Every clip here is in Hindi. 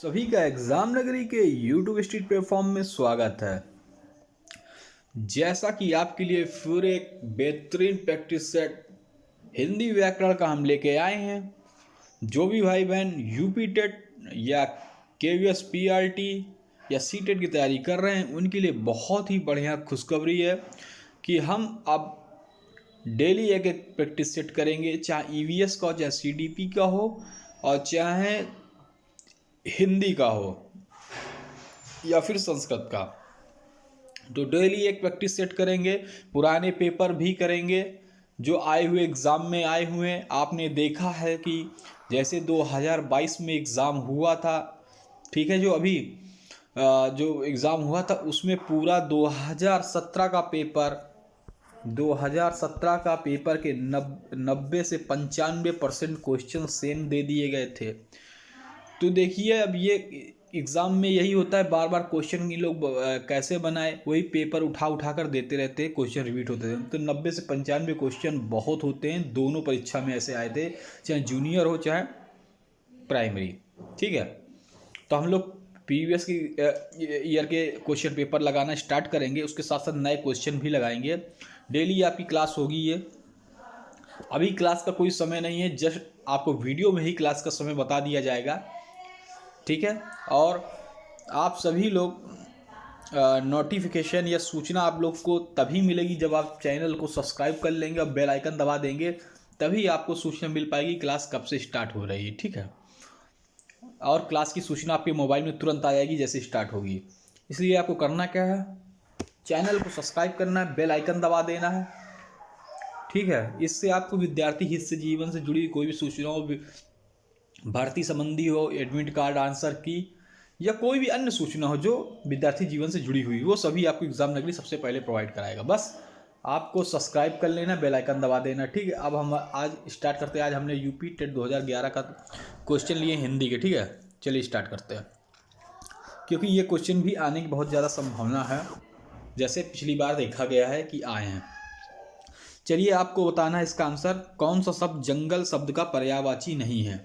सभी का एग्जाम नगरी के यूट्यूब स्ट्रीट प्लेटफॉर्म में स्वागत है। जैसा कि आपके लिए फिर एक बेहतरीन प्रैक्टिस सेट हिंदी व्याकरण का हम लेके आए हैं। जो भी भाई बहन यूपी टेट या केवीएस पीआरटी या सी टेट की तैयारी कर रहे हैं उनके लिए बहुत ही बढ़िया खुशखबरी है कि हम अब डेली एक एक प्रैक्टिस सेट करेंगे, चाहे ईवीएस का हो, चाहे सीडीपी का हो और चाहे हिंदी का हो या फिर संस्कृत का। तो डेली एक प्रैक्टिस सेट करेंगे, पुराने पेपर भी करेंगे जो आए हुए एग्ज़ाम में आए हुए हैं। आपने देखा है कि जैसे 2022 में एग्ज़ाम हुआ था, ठीक है, जो अभी जो एग्ज़ाम हुआ था उसमें पूरा 2017 का पेपर के 90 से 95% क्वेश्चन सेम दे दिए गए थे। तो देखिए अब ये एग्ज़ाम में यही होता है, बार बार क्वेश्चन ये लोग कैसे बनाए, वही पेपर उठा कर देते रहते हैं, क्वेश्चन रिपीट होते थे। तो 90 से 95 क्वेश्चन बहुत होते हैं, दोनों परीक्षा में ऐसे आए थे, चाहे जूनियर हो चाहे प्राइमरी। ठीक है, तो हम लोग प्रीवियस की ईयर के क्वेश्चन पेपर लगाना स्टार्ट करेंगे, उसके साथ साथ नए क्वेश्चन भी लगाएंगे। डेली आपकी क्लास होगी। ये अभी क्लास का कोई समय नहीं है, जस्ट आपको वीडियो में ही क्लास का समय बता दिया जाएगा, ठीक है। और आप सभी लोग नोटिफिकेशन या सूचना आप लोग को तभी मिलेगी जब आप चैनल को सब्सक्राइब कर लेंगे और बेल आइकन दबा देंगे, तभी आपको सूचना मिल पाएगी क्लास कब से स्टार्ट हो रही है, ठीक है। और क्लास की सूचना आपके मोबाइल में तुरंत आ जाएगी जैसे स्टार्ट होगी। इसलिए आपको करना क्या है, चैनल को सब्सक्राइब करना है, बेल आइकन दबा देना है, ठीक है। इससे आपको विद्यार्थी हित से जीवन से जुड़ी कोई भी सूचना हो, भर्ती संबंधी हो, एडमिट कार्ड आंसर की या कोई भी अन्य सूचना हो जो विद्यार्थी जीवन से जुड़ी हुई, वो सभी आपको एग्जाम नगरी सबसे पहले प्रोवाइड कराएगा। बस आपको सब्सक्राइब कर लेना, बेल आइकन दबा देना, ठीक है। अब हम आज स्टार्ट करते हैं। आज हमने यूपी टेट 2011 का क्वेश्चन लिए हिंदी के, ठीक है। चलिए स्टार्ट करते हैं, क्योंकि ये क्वेश्चन भी आने की बहुत ज़्यादा संभावना है, जैसे पिछली बार देखा गया है कि आए हैं। चलिए आपको बताना है इसका आंसर। कौन सा शब्द जंगल शब्द का पर्यायवाची नहीं है?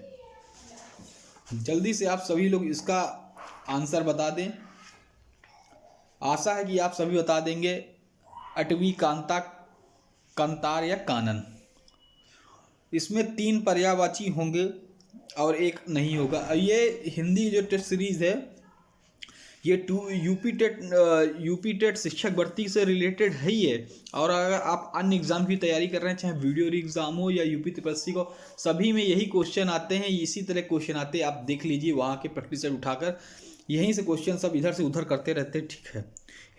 जल्दी से आप सभी लोग इसका आंसर बता दें। आशा है कि आप सभी बता देंगे। अटवी, कांता, कंतार या कानन। इसमें 3 पर्यायवाची होंगे और एक नहीं होगा। ये हिंदी जो टेस्ट सीरीज़ है ये यूपी टेट शिक्षक भर्ती से रिलेटेड है ही है। और अगर आप अन्य एग्ज़ाम की तैयारी कर रहे हैं, चाहे वीडियो एग्ज़ाम हो या यूपी त्रिपक्षी को, सभी में यही क्वेश्चन आते हैं, इसी तरह क्वेश्चन आते हैं। आप देख लीजिए वहाँ के प्रैक्टिस सेट उठाकर, यहीं से क्वेश्चन सब इधर से उधर करते रहते हैं, ठीक है।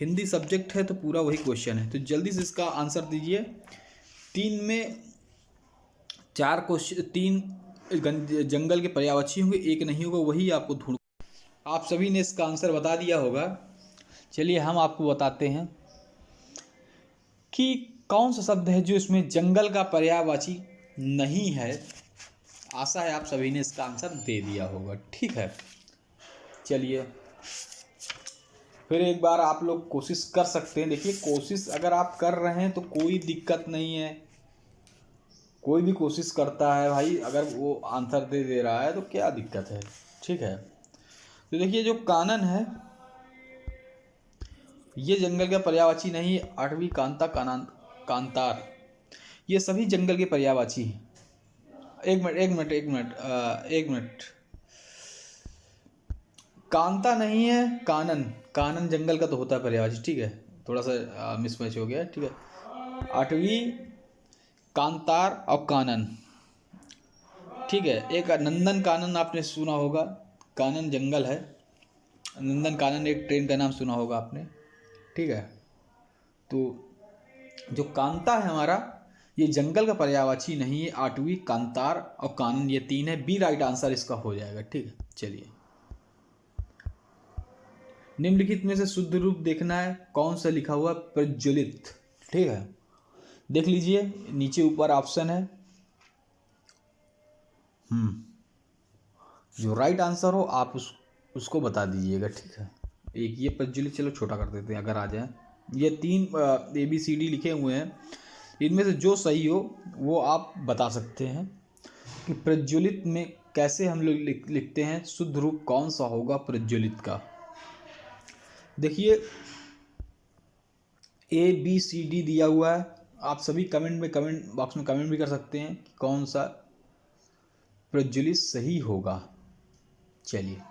हिंदी सब्जेक्ट है तो पूरा वही क्वेश्चन है। तो जल्दी से इसका आंसर दीजिए। 3 में 4 क्वेश्चन, 3 जंगल के पर्यायवाची होंगे, एक नहीं होगा, वही आपको ढूंढ। आप सभी ने इसका आंसर बता दिया होगा। चलिए हम आपको बताते हैं कि कौन सा शब्द है जो इसमें जंगल का पर्यायवाची नहीं है। आशा है आप सभी ने इसका आंसर दे दिया होगा, ठीक है। चलिए फिर एक बार आप लोग कोशिश कर सकते हैं। देखिए, कोशिश अगर आप कर रहे हैं तो कोई दिक्कत नहीं है। कोई भी कोशिश करता है भाई, अगर वो आंसर दे रहा है तो क्या दिक्कत है, ठीक है। तो देखिए, जो कानन है ये जंगल का पर्यायवाची नहीं है। अटवी, कांता, कांतार ये सभी जंगल के पर्यायवाची हैं। एक मिनट। कांता नहीं है, कानन जंगल का तो होता है पर्यायवाची, ठीक है। थोड़ा सा मिसमैच हो गया, ठीक है। अटवी, कांतार और कानन, ठीक है। एक नंदन कानन आपने सुना होगा, कानन जंगल है, नंदन कानन एक ट्रेन का नाम सुना होगा आपने, ठीक है। तो जो कांता है हमारा, ये जंगल का पर्यायवाची नहीं है। आठवीं, कांतार और कानन, ये 3 है। बी राइट आंसर इसका हो जाएगा, ठीक है। चलिए, निम्नलिखित में से शुद्ध रूप देखना है। कौन सा लिखा हुआ? प्रज्वलित, ठीक है। देख लीजिए, नीचे ऊपर ऑप्शन है। जो राइट आंसर हो आप उसको बता दीजिएगा, ठीक है। एक ये प्रज्वलित, चलो छोटा कर देते हैं अगर आ जाए। ये 3 ABCD लिखे हुए हैं, इनमें से जो सही हो वो आप बता सकते हैं कि प्रज्वलित में कैसे हम लोग लिखते हैं, शुद्ध रूप कौन सा होगा प्रज्वलित का। देखिए ABCD दिया हुआ है, आप सभी कमेंट बॉक्स में कमेंट भी कर सकते हैं कि कौन सा प्रज्वलित सही होगा। चलिए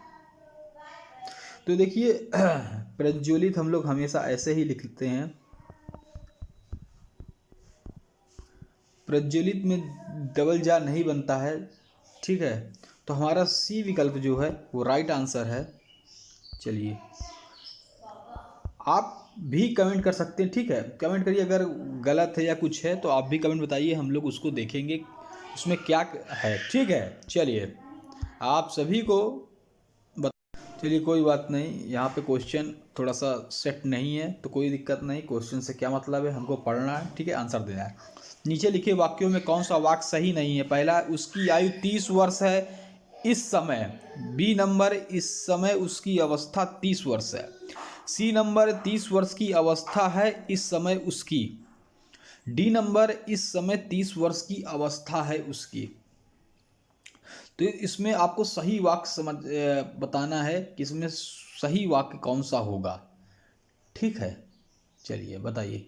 तो देखिए प्रज्वलित हम लोग हमेशा ऐसे ही लिखते हैं, प्रज्वलित में डबल जा नहीं बनता है, ठीक है। तो हमारा सी विकल्प जो है वो राइट आंसर है। चलिए आप भी कमेंट कर सकते हैं, ठीक है, कमेंट करिए, अगर गलत है या कुछ है तो आप भी कमेंट बताइए, हम लोग उसको देखेंगे उसमें क्या है, ठीक है। चलिए आप सभी को चलिए कोई बात नहीं, यहाँ पे क्वेश्चन थोड़ा सा सेट नहीं है तो कोई दिक्कत नहीं, क्वेश्चन से क्या मतलब है, हमको पढ़ना है, ठीक है, आंसर देना है। नीचे लिखे वाक्यों में कौन सा वाक्य सही नहीं है। पहला, उसकी आयु 30 वर्ष है इस समय। बी नंबर, इस समय उसकी अवस्था 30 वर्ष है। सी नंबर, 30 वर्ष की अवस्था है इस समय उसकी। डी नंबर, इस समय 30 वर्ष की अवस्था है उसकी। तो इसमें आपको सही वाक्य बताना है कि इसमें सही वाक्य कौन सा होगा, ठीक है। चलिए बताइए।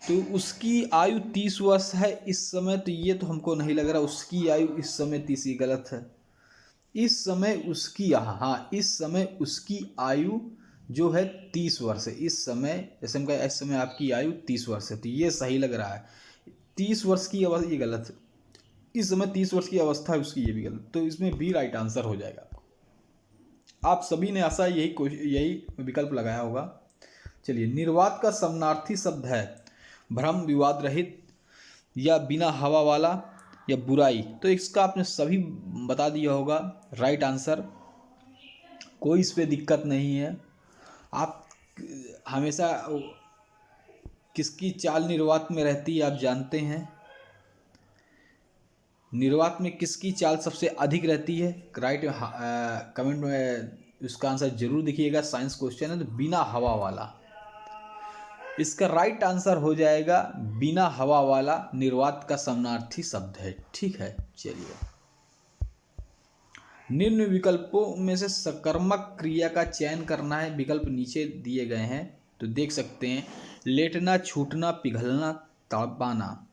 तो उसकी आयु 30 वर्ष है इस समय, तो ये तो हमको नहीं लग रहा उसकी आयु इस समय 30, ही गलत है। इस समय उसकी, हाँ इस समय उसकी आयु जो है 30 वर्ष है। इस समय जैसे हम कहें इस समय आपकी आयु 30 वर्ष है, तो ये सही लग रहा है। 30 वर्ष की अवस्था, ये गलत है। इस समय 30 वर्ष की अवस्था है उसकी, ये भी गलत, तो इसमें बी राइट आंसर हो जाएगा। आप सभी ने आशा यही विकल्प लगाया होगा। चलिए, निर्वात का समानार्थी शब्द है भ्रम, विवाद रहित, या बिना हवा वाला, या बुराई। तो इसका आपने सभी बता दिया होगा राइट आंसर, कोई इस पे दिक्कत नहीं है। आप हमेशा किसकी चाल निर्वात में रहती है आप जानते हैं, निर्वात में किसकी चाल सबसे अधिक रहती है, राइट कमेंट में उसका आंसर जरूर दिखिएगा। साइंस क्वेश्चन है तो बिना हवा वाला, इसका राइट आंसर हो जाएगा बिना हवा वाला निर्वात का समानार्थी शब्द है, ठीक है। चलिए, निम्न विकल्पों में से सकर्मक क्रिया का चयन करना है। विकल्प नीचे दिए गए हैं तो देख सकते हैं, लेटना, छूटना, पिघलना, तड़पाना।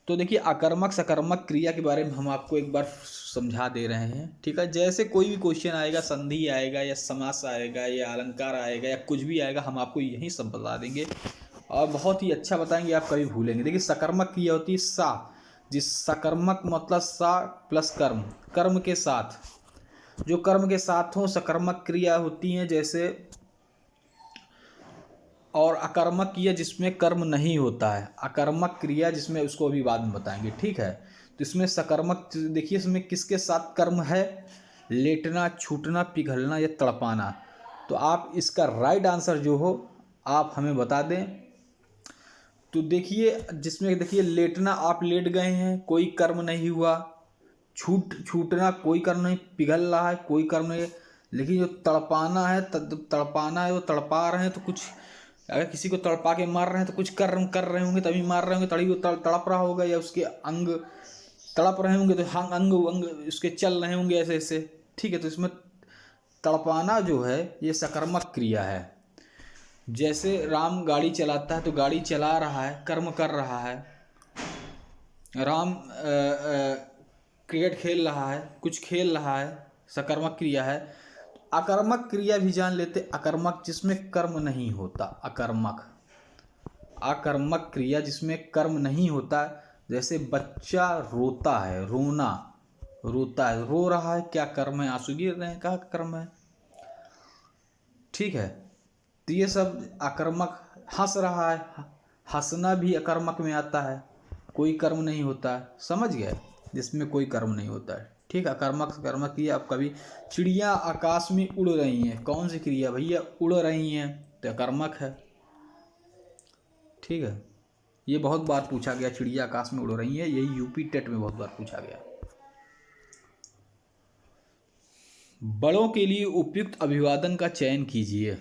तो देखिए अकर्मक सकर्मक क्रिया के बारे में हम आपको एक बार समझा दे रहे हैं, ठीक है। जैसे कोई भी क्वेश्चन आएगा, संधि आएगा या समास आएगा या अलंकार आएगा या कुछ भी आएगा, हम आपको यही सब बता देंगे और बहुत ही अच्छा बताएंगे, आप कभी भूलेंगे। देखिए सकर्मक क्रिया होती है सा, जिस सकर्मक मतलब सा प्लस कर्म, कर्म के साथ, जो कर्म के साथ हो सकर्मक क्रिया होती हैं जैसे। और अकर्मक क्रिया जिसमें कर्म नहीं होता है, अकर्मक क्रिया जिसमें, उसको अभी बाद में बताएंगे, ठीक है। तो इसमें सकर्मक, देखिए इसमें किसके साथ कर्म है, लेटना, छूटना, पिघलना या तड़पाना। तो आप इसका राइट आंसर जो हो आप हमें बता दें। तो देखिए जिसमें देखिए लेटना, आप लेट गए हैं, कोई कर्म नहीं हुआ। छूटना कोई कर्म नहीं, पिघल रहा है कोई कर्म नहीं। लेकिन जो तड़पाना है, तड़पाना है, वो तड़पा रहे हैं तो कुछ, अगर किसी को तड़पा के मार रहे हैं तो कुछ कर्म कर रहे होंगे तभी मार रहे होंगे, तभी वो तड़प रहा होगा, या उसके अंग तड़प रहे होंगे तो अंग अंग उसके चल रहे होंगे ऐसे ऐसे, ठीक है। तो इसमें तड़पाना जो है ये सकर्मक क्रिया है। जैसे राम गाड़ी चलाता है तो गाड़ी चला रहा है, कर्म कर रहा है। राम क्रिकेट खेल रहा है, कुछ खेल रहा है, सकर्मक क्रिया है। अकर्मक क्रिया भी जान लेते, अकर्मक जिसमें कर्म नहीं होता, अकर्मक, अकर्मक क्रिया जिसमें कर्म नहीं होता। जैसे बच्चा रोता है, रोना, रोता है, रो रहा है, क्या कर्म है, आंसू गिर रहे हैं, क्या कर्म है, ठीक है। तो ये सब अकर्मक, हंस रहा है, हंसना भी अकर्मक में आता है, कोई कर्म नहीं होता है, समझ गए, जिसमें कोई कर्म नहीं होता है, ठीक है। अकर्मक कर्मक क्रिया, अब कभी चिड़िया आकाश में उड़ रही हैं, कौन सी क्रिया भैया, उड़ रही हैं, तो अकर्मक है, ठीक है। ये बहुत बार पूछा गया, चिड़िया आकाश में उड़ रही है, यही यूपी टेट में बहुत बार पूछा गया। बड़ों के लिए उपयुक्त अभिवादन का चयन कीजिए।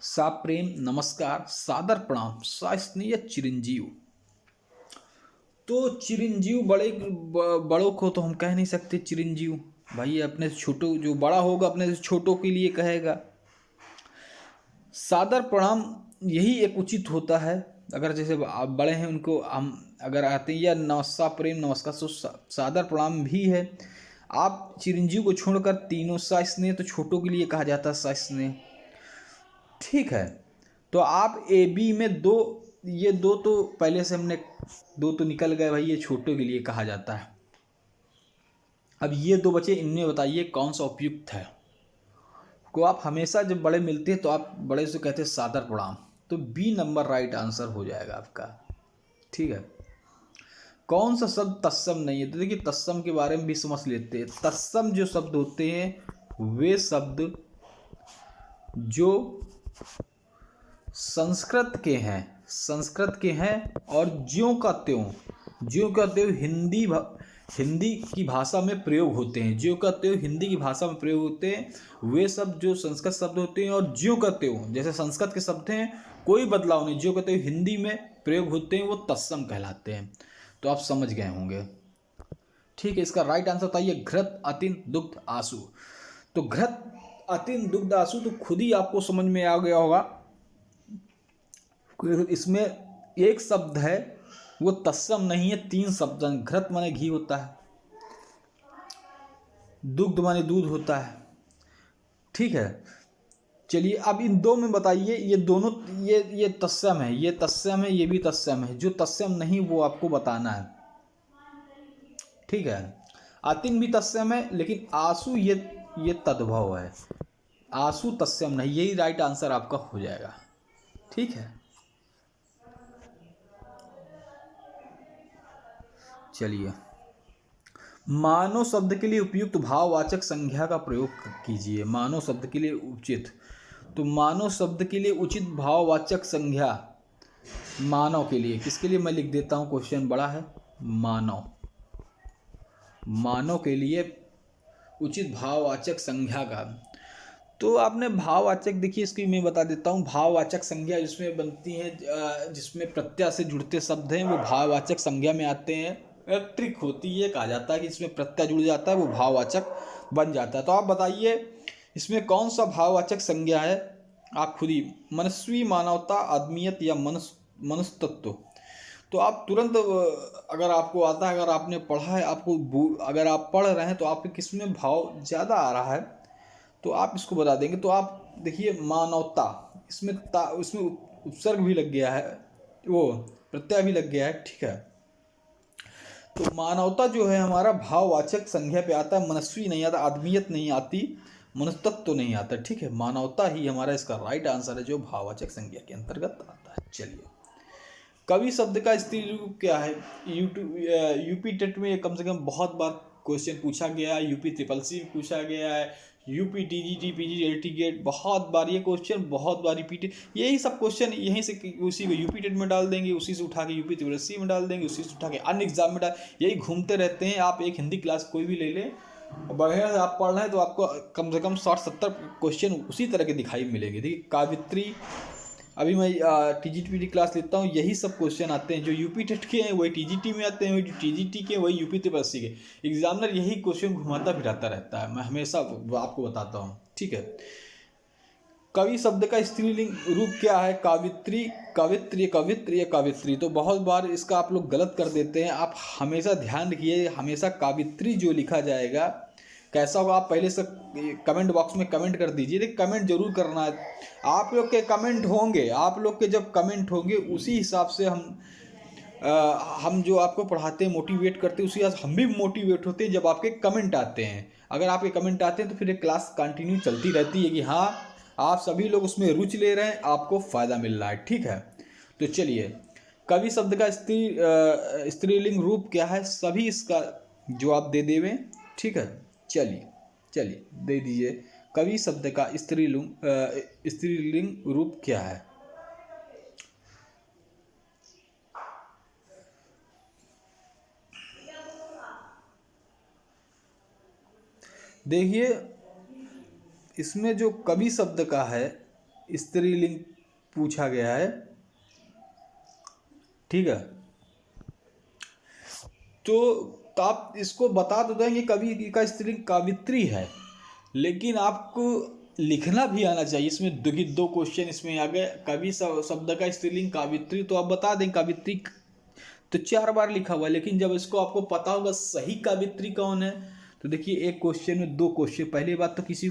साप्रेम, नमस्कार, सादर प्रणाम, सास्नेह, चिरंजीव। तो चिरंजीव बड़ों को तो हम कह नहीं सकते चिरंजीव, भाई अपने छोटों, जो बड़ा होगा अपने से छोटों के लिए कहेगा। सादर प्रणाम यही एक उचित होता है। अगर जैसे आप बड़े हैं उनको हम अगर आते हैं, या नमस्कार, प्रेम नमस्कार, तो सादर प्रणाम भी है। आप चिरंजीव को छोड़कर तीनों सा स्नेह तो छोटों के लिए कहा जाता है सा स्नेह, ठीक है। तो आप ए बी में दो, ये दो तो पहले से हमने दो तो निकल गए भाई, ये छोटों के लिए कहा जाता है। अब ये दो बचे, इनमें बताइए कौन सा उपयुक्त है। को आप हमेशा जब बड़े मिलते हैं तो आप बड़े से कहते हैं सादर प्रणाम, तो बी नंबर राइट आंसर हो जाएगा आपका, ठीक है। कौन सा शब्द तत्सम नहीं है, तो देखिए तत्सम के बारे में भी समझ लेते हैं। तत्सम जो शब्द होते हैं वे शब्द जो संस्कृत के हैं और ज्यों का त्यों हिंदी की भाषा में प्रयोग होते हैं। ज्यों का त्यों हिंदी की भाषा में प्रयोग होते हैं वे शब्द जो संस्कृत शब्द होते हैं, और ज्यों का त्यों जैसे संस्कृत के शब्द हैं कोई बदलाव नहीं, ज्यों का त्यों हिंदी में प्रयोग होते हैं वो तत्सम कहलाते हैं। तो आप समझ गए होंगे, ठीक है। इसका राइट आंसर बताइए घृत अतिन दुग्ध आंसू। तो घृत अतिन दुग्ध आंसू तो खुद ही आपको समझ में आ गया होगा। इसमें एक शब्द है वो तत्सम नहीं है, तीन शब्द। घृत माने घी होता है, दुग्ध माने दूध होता है, ठीक है। चलिए अब इन दो में बताइए, ये दोनों ये तत्सम है, ये तत्सम है, ये भी तत्सम है। जो तत्सम नहीं वो आपको बताना है, ठीक है। अतिन भी तत्सम है, लेकिन आंसू ये तद्भव है। आंसू तत्सम नहीं, यही राइट आंसर आपका हो जाएगा, ठीक है। चलिए मानव शब्द के लिए उपयुक्त भाववाचक संज्ञा का प्रयोग कीजिए। मानव शब्द के लिए उचित, तो मानव शब्द के लिए उचित भाववाचक संज्ञा, मानव के लिए किसके लिए मैं लिख देता हूँ, क्वेश्चन बड़ा है। मानव के लिए उचित भाववाचक संज्ञा का, तो आपने भाववाचक देखिए, इसकी मैं बता देता हूँ। भाववाचक संज्ञा जिसमें बनती है, जिसमें प्रत्यय से जुड़ते शब्द हैं वो भाववाचक संज्ञा में आते हैं। एक ट्रिक होती है, कहा जाता है कि इसमें प्रत्यय जुड़ जाता है वो भाववाचक बन जाता है। तो आप बताइए इसमें कौन सा भाववाचक संज्ञा है, आप खुद ही। मनस्वी, मानवता, आदमियत या मनुष्यत्व। तो आप तुरंत, अगर आपको आता है, अगर आपने पढ़ा है, अगर आप पढ़ रहे हैं तो आपके किस में भाव ज़्यादा आ रहा है तो आप इसको बता देंगे। तो आप देखिए मानवता, इसमें उपसर्ग भी लग गया है, वो प्रत्यय भी लग गया है, ठीक है। तो मानवता जो है हमारा भाववाचक संज्ञा पे आता है। मनस्वी नहीं आता, आदमियत नहीं आती, मनुष्यत्व तो नहीं आता, ठीक है। मानवता ही हमारा इसका राइट आंसर है जो भाववाचक संज्ञा के अंतर्गत आता है। चलिए कवि शब्द का स्त्री रूप क्या है। यूपी टेट में कम से कम बहुत बार क्वेश्चन पूछा गया है, यूपी ट्रिपल सी पूछा गया है, यूपी टीजीटी पीजीटी गेट बहुत बार ये क्वेश्चन बहुत बार रिपीट, यही सब क्वेश्चन यहीं से उसी को यूपी टेट में डाल देंगे, उसी से उठा के यूपी ट्रिपल सी में डाल देंगे, उसी से उठा के अन्य एग्जाम में डाल, यही घूमते रहते हैं। आप एक हिंदी क्लास कोई भी ले लें, बढ़िया से आप पढ़ रहे हैं तो आपको कम से कम 60-70 क्वेश्चन उसी तरह के दिखाई मिलेंगे। देखिए कावित्री, अभी मैं टीजीटी क्लास लेता हूँ, यही सब क्वेश्चन आते हैं जो यूपी टेट के हैं वही टीजीटी में आते हैं, वही टीजीटी के वही यूपी ट्रिपल सी के। एग्जामिनर यही क्वेश्चन घुमाता फिराता रहता है, मैं हमेशा आपको बताता हूँ, ठीक है। कवि शब्द का स्त्रीलिंग रूप क्या है। कावित्री, कवित्र, कवित्र या कावित्री। तो बहुत बार इसका आप लोग गलत कर देते हैं, आप हमेशा ध्यान रखिए, हमेशा कावित्री जो लिखा जाएगा कैसा होगा, आप पहले से कमेंट बॉक्स में कमेंट कर दीजिए। देखिए कमेंट जरूर करना है, आप लोग के कमेंट होंगे, आप लोग के जब कमेंट होंगे उसी हिसाब से हम जो आपको पढ़ाते हैं मोटिवेट करते हैं, उसी हिसाब से हम भी मोटिवेट होते हैं जब आपके कमेंट आते हैं। अगर आपके कमेंट आते हैं तो फिर ये क्लास कंटिन्यू चलती रहती है कि हाँ आप सभी लोग उसमें रुचि ले रहे हैं, आपको फ़ायदा मिल रहा है, ठीक है। तो चलिए कवि शब्द का स्त्रीलिंग रूप क्या है, सभी इसका जवाब दे देवें, ठीक है। चलिए दे दीजिए, कवि शब्द का स्त्रीलिंग रूप क्या है। देखिए इसमें जो कवि शब्द का है स्त्रीलिंग पूछा गया है, ठीक है। तो आप इसको बता तो देंगे कवि का स्त्रीलिंग कावित्री है, लेकिन आपको लिखना भी आना चाहिए। इसमें दो क्वेश्चन इसमें आ गए, कवि शब्द का स्त्रीलिंग कावित्री, तो आप बता दें कावित्री तो 4 बार लिखा हुआ है, लेकिन जब इसको आपको पता होगा सही कावित्री कौन है, तो देखिए एक क्वेश्चन में 2 क्वेश्चन। पहली बात तो किसी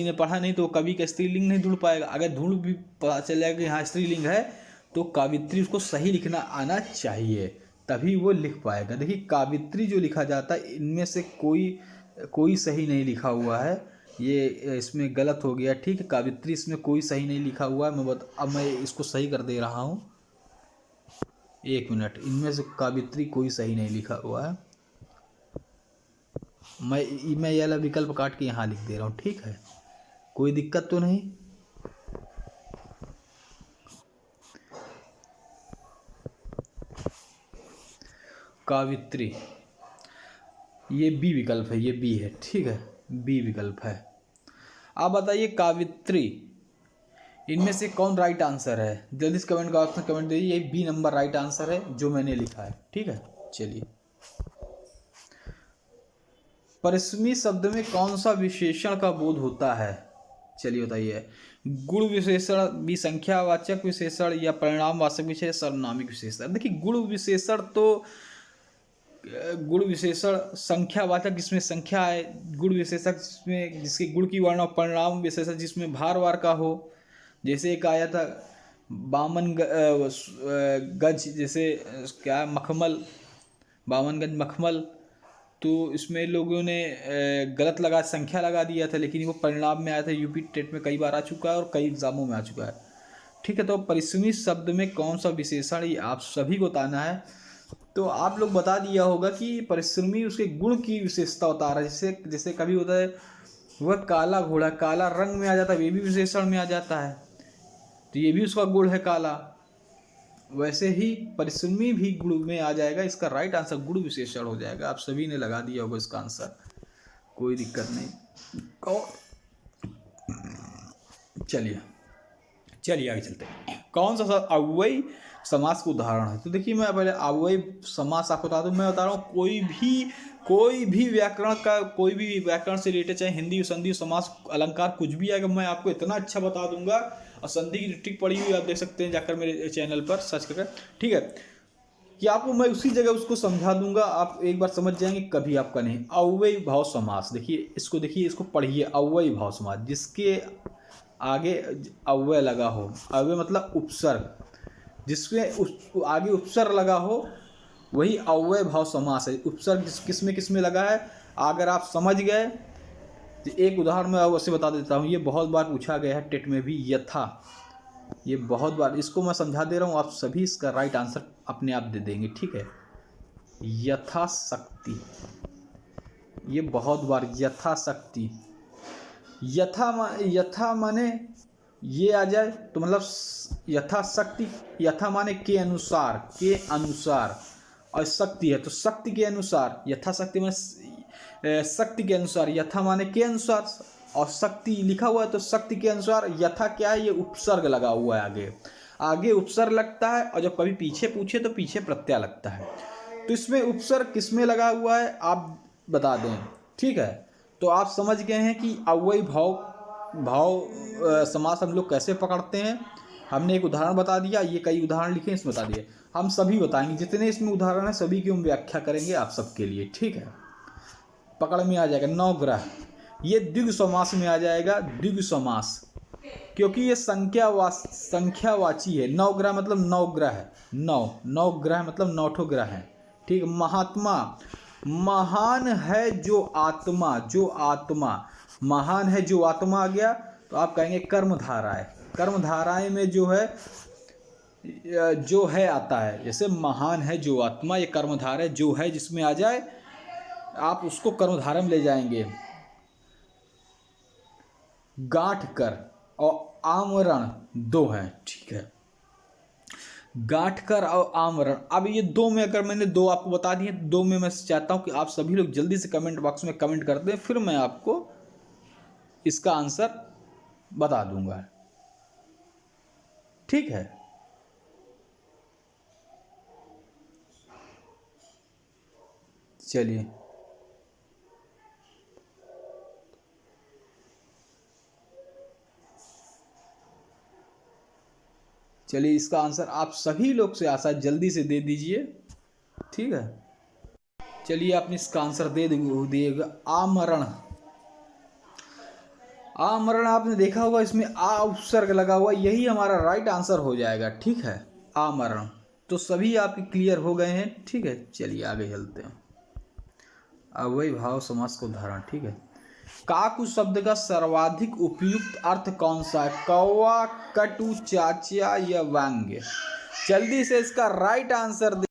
ने पढ़ा नहीं तो कवि का स्त्रीलिंग नहीं ढूंढ पाएगा। अगर ढूंढ भी पता चल जाएगा कि हाँ स्त्रीलिंग है, तो कावित्री उसको सही लिखना आना चाहिए, तभी वो लिख पाएगा। देखिए कावित्री जो लिखा जाता है इनमें से कोई सही नहीं लिखा हुआ है, ये इसमें गलत हो गया। ठीक है, कावित्री इसमें कोई सही नहीं लिखा हुआ है। अब मैं इसको सही कर दे रहा हूँ, 1 मिनट। इनमें से कावित्री कोई सही नहीं लिखा हुआ है। मैं ये वाला विकल्प काट के यहाँ लिख दे रहा हूँ, ठीक है, कोई दिक्कत तो नहीं। कावित्री ये बी विकल्प है, ये बी है, ठीक है, बी विकल्प है। आप बताइए कावित्री इनमें से कौन राइट आंसर है? जल्दी से कमेंट बॉक्स में कमेंट दीजिए। ये बी नंबर राइट आंसर है जो मैंने लिखा है, ठीक है। चलिए, परिश्रमी शब्द में कौन सा विशेषण का बोध होता है? चलिए बताइए, गुण विशेषण, भी संख्यावाचक विशेषण, या परिणामवाचक विशेषण, सर्वनामिक विशेषण। देखिए गुण विशेषण संख्यावाचक जिसमें संख्या है, गुण विशेषक जिसमें जिसके गुण की वर्णा, परिणाम विशेषक जिसमें भार वार का हो। जैसे एक आया था 52 गज, जैसे क्या मखमल, 52 गज मखमल, तो इसमें लोगों ने गलत लगा, संख्या लगा दिया था, लेकिन वो परिणाम में आया था। यूपी टेट में कई बार आ चुका है और कई एग्जामों में आ चुका है, ठीक है। तो परिश्रमी शब्द में कौन सा विशेषण, ये आप सभी को बताना है। तो आप लोग बता दिया होगा कि परिश्रमी उसके गुण की विशेषता बता रहा है। जैसे कभी होता है वह काला घोड़ा, काला रंग में आ जाता है, ये भी विशेषण में आ जाता है, तो ये भी उसका गुण है काला। वैसे ही परिश्रमी भी गुण में आ जाएगा, इसका राइट आंसर गुण विशेषण हो जाएगा। आप सभी ने लगा दिया होगा इसका आंसर, कोई दिक्कत नहीं। चलिए आगे चलते हैं। कौन सा अव्ययी समास का उदाहरण है? तो देखिए मैं पहले अव्ययी समास आपको बता दूं। मैं बता रहा हूँ कोई भी व्याकरण से रिलेटेड, चाहे हिंदी संधि समास अलंकार कुछ भी आएगा, मैं आपको इतना अच्छा बता दूंगा। और संधि की ट्रिक पड़ी हुई आप देख सकते हैं जाकर मेरे चैनल पर सर्च करके, ठीक है, कि आपको मैं उसी जगह उसको समझा दूंगा, आप एक बार समझ जाएंगे, कभी आपका नहीं। अव्ययी भाव समास, देखिए इसको पढ़िए। अव्ययी भाव समास जिसके आगे अव्यय लगा हो, अव्यय मतलब उपसर्ग, जिसमें आगे उपसर्ग लगा हो, वही अव्यय भाव समास है। उपसर्ग किसमें लगा है, अगर आप समझ गए तो एक उदाहरण मैं अवश्य बता देता हूँ। ये बहुत बार पूछा गया है टेट में भी, यथा, ये बहुत बार, इसको मैं समझा दे रहा हूँ, आप सभी इसका राइट आंसर अपने आप दे देंगे, ठीक है। यथाशक्ति, ये बहुत बार यथाशक्ति, यथा माने ये आ जाए तो मतलब यथाशक्ति, यथा माने के अनुसार, और शक्ति है तो शक्ति के अनुसार, यथाशक्ति माने शक्ति के अनुसार, यथा माने के अनुसार, और शक्ति लिखा हुआ है तो शक्ति के अनुसार। यथा क्या है, ये उपसर्ग लगा हुआ है, आगे उपसर्ग लगता है, और जब कभी पीछे पूछे तो पीछे प्रत्यय लगता है। तो इसमें उपसर्ग किसमें लगा हुआ है आप बता दें, ठीक है। तो आप समझ गए हैं कि अव्ययी भाव समास हम लोग कैसे पकड़ते हैं। हमने एक उदाहरण बता दिया, ये कई उदाहरण लिखे इसमें बता दिए, हम सभी बताएंगे, जितने इसमें उदाहरण है सभी की हम व्याख्या करेंगे आप सबके लिए, ठीक है। पकड़ में आ जाएगा नवग्रह, ये द्विगु समास में आ जाएगा, द्विगु समास, क्योंकि ये संख्यावाची है। नवग्रह मतलब 9 ग्रह, 9 ग्रह मतलब 9 ग्रह है, ठीक। महात्मा, महान है जो आत्मा, महान है जो आत्मा आ गया, तो आप कहेंगे कर्मधाराएं, कर्मधाराएं में जो है आता है। जैसे महान है जो आत्मा, ये कर्मधारय जो है जिसमें आ जाए, आप उसको कर्मधारय में ले जाएंगे। गांठ कर और आमरण 2 हैं, ठीक है। गांठ कर और आमरण, अब ये 2 में अगर मैंने 2 आपको बता दिए, 2 में मैं चाहता हूं कि आप सभी लोग जल्दी से कमेंट बॉक्स में कमेंट कर दें, फिर मैं आपको इसका आंसर बता दूंगा, ठीक है। चलिए चलिए इसका आंसर आप सभी लोग से आशा जल्दी से दे दीजिए, ठीक है। चलिए आपने इसका आंसर दे दिएगा आमरण। आमरण आपने देखा होगा, इसमें आ उपसर्ग लगा हुआ, यही हमारा राइट आंसर हो जाएगा, ठीक है, आमरण। तो सभी आपके क्लियर हो गए हैं, ठीक है। चलिए आगे चलते हैं। अव्ययी भाव समास को उदाहरण, ठीक है। काकू शब्द का सर्वाधिक उपयुक्त अर्थ कौन सा है? कौवा, कटु, चाचा या वांग्य? जल्दी से इसका राइट आंसर दे,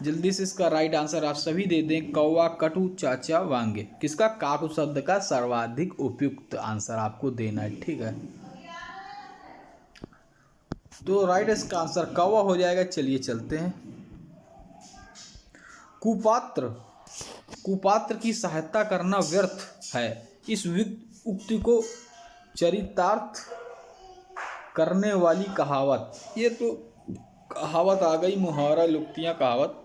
जल्दी से इसका राइट आंसर आप सभी दे दें। कौवा, कटु, चाचा, वांग्य, किसका? काकू शब्द का सर्वाधिक उपयुक्त आंसर आपको देना है, ठीक है। तो राइट इसका आंसर कौवा हो जाएगा। चलिए चलते हैं। कुपात्र, कुपात्र की सहायता करना व्यर्थ है, इस उक्ति को चरितार्थ करने वाली कहावत। ये तो कहावत आ गई, मुहावरा, लुक्तियाँ, कहावत।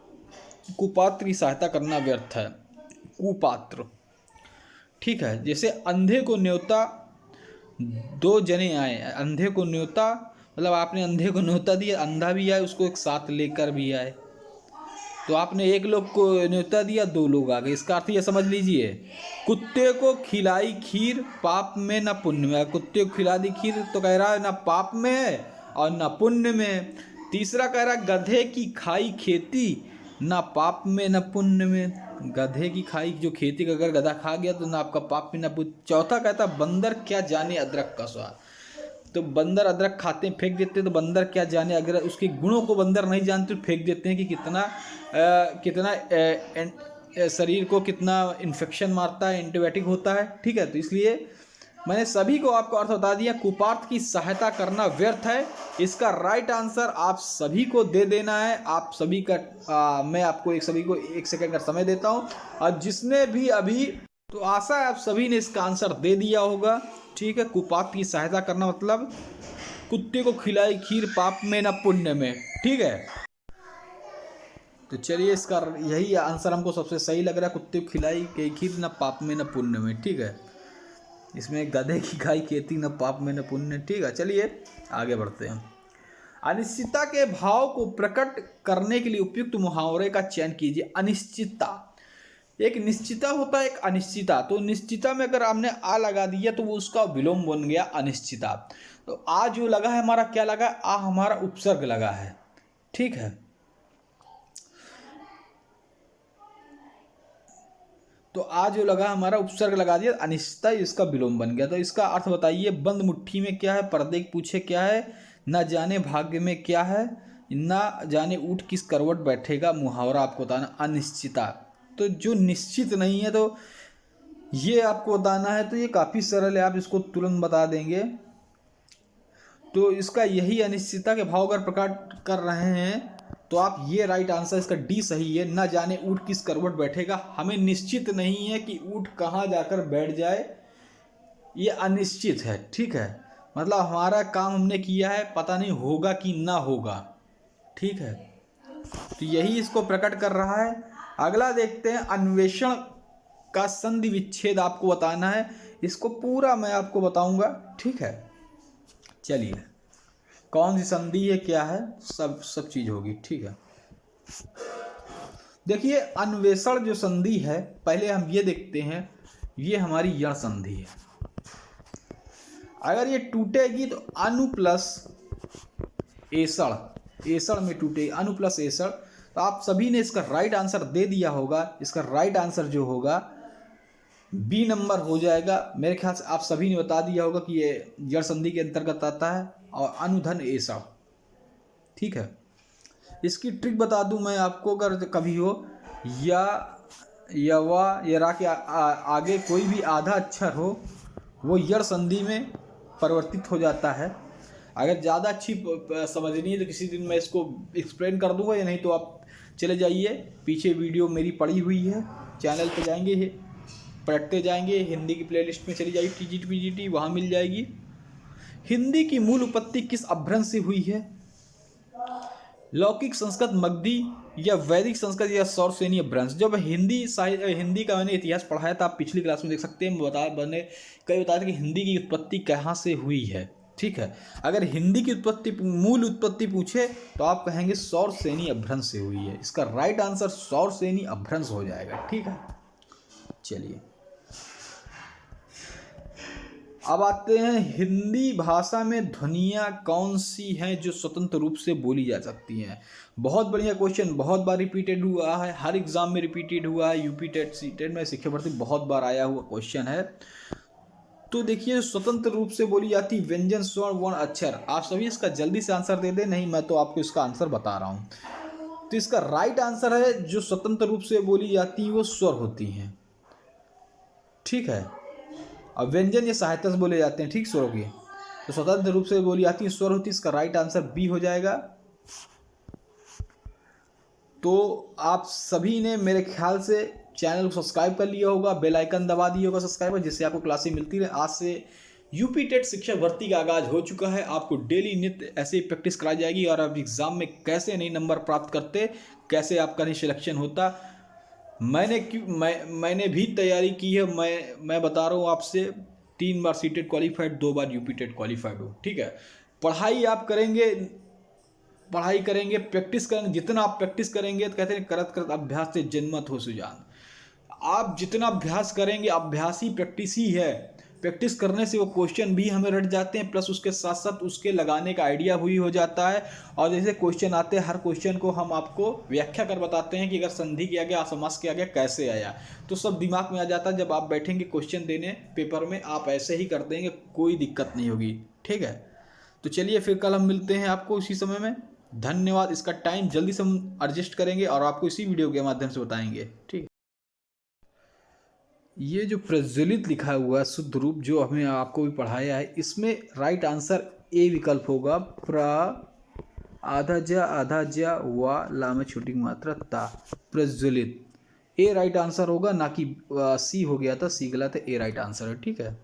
कुपात्र की सहायता करना व्यर्थ है, कुपात्र, ठीक है। जैसे अंधे को न्योता, दो जने आए, अंधे को न्योता मतलब आपने अंधे को न्योता दिया, अंधा भी आए, उसको एक साथ लेकर भी आए, तो आपने एक लोग को न्योता दिया, दो लोग आ गए। इसका अर्थ ये समझ लीजिए, कुत्ते को खिलाई खीर पाप में न पुण्य में। कुत्ते को खिला दी खीर तो कह रहा है ना पाप में है और ना पुण्य में। तीसरा कह रहा है गधे की खाई खेती, ना पाप में न पुण्य में। गधे की खाई जो खेती का अगर गधा खा गया तो ना आपका पाप में ना पुण्य। चौथा कहता बंदर क्या जाने अदरक का स्वाद। तो बंदर अदरक खाते हैं, फेंक देते हैं, तो बंदर क्या जाने, अगर उसके गुणों को बंदर नहीं जानते तो फेंक देते हैं कि कितना शरीर को कितना इन्फेक्शन मारता है, एंटीबायोटिक होता है, ठीक है। तो इसलिए मैंने सभी को आपको अर्थ बता दिया। कुपार्थ की सहायता करना व्यर्थ है, इसका राइट आंसर आप सभी को दे देना है। आप सभी का मैं आपको सभी को 1 सेकंड का समय देता हूँ, और जिसने भी अभी, तो आशा है आप सभी ने इसका आंसर दे दिया होगा, ठीक है। कुपार्थ की सहायता करना मतलब कुत्ते को खिलाई खीर पाप में न पुण्य में, ठीक है। तो चलिए इसका यही आंसर हमको सबसे सही लग रहा है, कुत्ते को खिलाई गई खीर न पाप में न पुण्य में, ठीक है। इसमें गधे की खाई खेती न पाप में न पुण्य, ठीक है। चलिए आगे बढ़ते हैं। अनिश्चितता के भाव को प्रकट करने के लिए उपयुक्त मुहावरे का चयन कीजिए। अनिश्चितता, एक निश्चिता होता है, एक अनिश्चिता। तो निश्चिता में अगर आपने आ लगा दिया तो वो उसका विलोम बन गया अनिश्चिता। तो आ जो लगा है हमारा क्या लगा? आ हमारा उपसर्ग लगा है, ठीक है। तो आ जो लगा हमारा उपसर्ग लगा दिया, अनिश्चितता, इसका विलोम बन गया। तो इसका अर्थ बताइए। बंद मुट्ठी में क्या है? पर्दे पूछे क्या है? ना जाने भाग्य में क्या है? ना जाने ऊँट किस करवट बैठेगा। मुहावरा आपको बताना अनिश्चिता। तो जो निश्चित नहीं है तो ये आपको बताना है। तो ये काफ़ी सरल है, आप इसको तुरंत बता देंगे। तो इसका यही अनिश्चितता के भाव अगर प्रकट कर रहे हैं तो आप ये राइट आंसर, इसका डी सही है। ना जाने ऊँट किस करवट बैठेगा, हमें निश्चित नहीं है कि ऊँट कहाँ जाकर बैठ जाए, ये अनिश्चित है, ठीक है। मतलब हमारा काम हमने किया है, पता नहीं होगा कि ना होगा, ठीक है। तो यही इसको प्रकट कर रहा है। अगला देखते हैं। अन्वेषण का संधि विच्छेद आपको बताना है, इसको पूरा मैं आपको बताऊंगा, ठीक है। चलिए कौन सी संधि है, क्या है, सब चीज होगी, ठीक है। देखिए अन्वेषण जो संधि है, पहले हम ये देखते हैं, ये हमारी यण संधि है। अगर ये टूटेगी तो अनु प्लस एषण, एषण में टूटेगी, अनु प्लस एषण। तो आप सभी ने इसका राइट आंसर दे दिया होगा। इसका राइट आंसर जो होगा बी नंबर हो जाएगा। मेरे ख्याल से आप सभी ने बता दिया होगा कि ये जड़ संधि के अंतर्गत आता है, और अनुधन एषण, ठीक है। इसकी ट्रिक बता दूं मैं आपको, अगर कभी हो या वा या रा के आगे कोई भी आधा अक्षर हो, वो यड़ संधि में परिवर्तित हो जाता है। अगर ज़्यादा अच्छी समझनी है तो किसी दिन मैं इसको एक्सप्लेन कर दूंगा, या नहीं तो आप चले जाइए, पीछे वीडियो मेरी पड़ी हुई है, चैनल पे जाएंगे, पढ़ते जाएंगे, हिंदी की प्लेलिस्ट में चली जाइए, TGT PGT, वहाँ मिल जाएगी। हिंदी की मूल उत्पत्ति किस अभ्रंश से हुई है? लौकिक संस्कृत, मगधी या वैदिक संस्कृत या सौरसेनी अपभ्रंश। जब हिंदी का मैंने इतिहास पढ़ाया था, आप पिछली क्लास में देख सकते हैं, मैंने कई बताया था कि हिंदी की उत्पत्ति कहाँ से हुई है। ठीक है, अगर हिंदी की उत्पत्ति, मूल उत्पत्ति पूछे तो आप कहेंगे सौरसेनी अपभ्रंश से हुई है। इसका राइट आंसर सौरसेनी अपभ्रंश हो जाएगा। ठीक है, चलिए अब आते हैं, हिंदी भाषा में ध्वनियाँ कौन सी हैं जो स्वतंत्र रूप से बोली जा सकती हैं। बहुत बढ़िया क्वेश्चन, बहुत बार रिपीटेड हुआ है, हर एग्जाम में रिपीटेड हुआ है, यूपी टेट, सी टेट में, शिक्षा भर्ती बहुत बार आया हुआ क्वेश्चन है। तो देखिए, स्वतंत्र रूप से बोली जाती व्यंजन, स्वर्ण, वर्ण, अक्षर। आप सभी इसका जल्दी से आंसर दे दें, नहीं मैं तो आपको इसका आंसर बता रहा हूँ। तो इसका राइट आंसर है, जो स्वतंत्र रूप से बोली जाती है वो स्वर होती हैं। ठीक है, अब व्यंजन ये सहायता से बोले जाते हैं, ठीक, स्वरों की, तो स्वतंत्र रूप से बोली जाती है स्वर होती है। इसका राइट आंसर बी हो जाएगा। तो आप सभी ने मेरे ख्याल से चैनल को सब्सक्राइब कर लिया होगा, बेल आइकन दबा दिया होगा सब्सक्राइब कर, जिससे आपको क्लासें मिलती रहे। आज से यूपी टेट शिक्षक भर्ती का आगाज हो चुका है। आपको डेली नित्य ऐसे ही प्रैक्टिस कराई जाएगी, और आप एग्जाम में कैसे नहीं नंबर प्राप्त करते, कैसे आपका नहीं सिलेक्शन होता, मैंने भी तैयारी की है। मैं बता रहा हूँ आपसे, 3 बार सीटेट क्वालिफाइड, 2 बार यूपी टेट क्वालिफाइड हो। ठीक है, पढ़ाई आप करेंगे, प्रैक्टिस करेंगे, जितना आप प्रैक्टिस करेंगे, तो कहते हैं करत करत अभ्यास से जन्मत हो सुजान। आप जितना अभ्यास करेंगे, अभ्यास ही प्रैक्टिस ही है। प्रैक्टिस करने से वो क्वेश्चन भी हमें रट जाते हैं, प्लस उसके साथ साथ उसके लगाने का आइडिया भी हो जाता है। और जैसे क्वेश्चन आते हैं, हर क्वेश्चन को हम आपको व्याख्या कर बताते हैं कि अगर संधि किया गया, समास किया गया, कैसे आया, तो सब दिमाग में आ जाता है। जब आप बैठेंगे क्वेश्चन देने पेपर में, आप ऐसे ही कर देंगे, कोई दिक्कत नहीं होगी। ठीक है, तो चलिए फिर कल हम मिलते हैं आपको इसी समय में। धन्यवाद। इसका टाइम जल्दी से हम एडजस्ट करेंगे और आपको इसी वीडियो के माध्यम से बताएंगे। ठीक है, ये जो प्रज्वलित लिखा हुआ है शुद्ध रूप, जो हमें आपको भी पढ़ाया है, इसमें राइट आंसर ए विकल्प होगा। आधा जा व ला में छोटी मात्रा ता, प्रज्वलित, ए राइट आंसर होगा, ना कि सी हो गया था, सी गलत है, ए राइट आंसर है। ठीक है।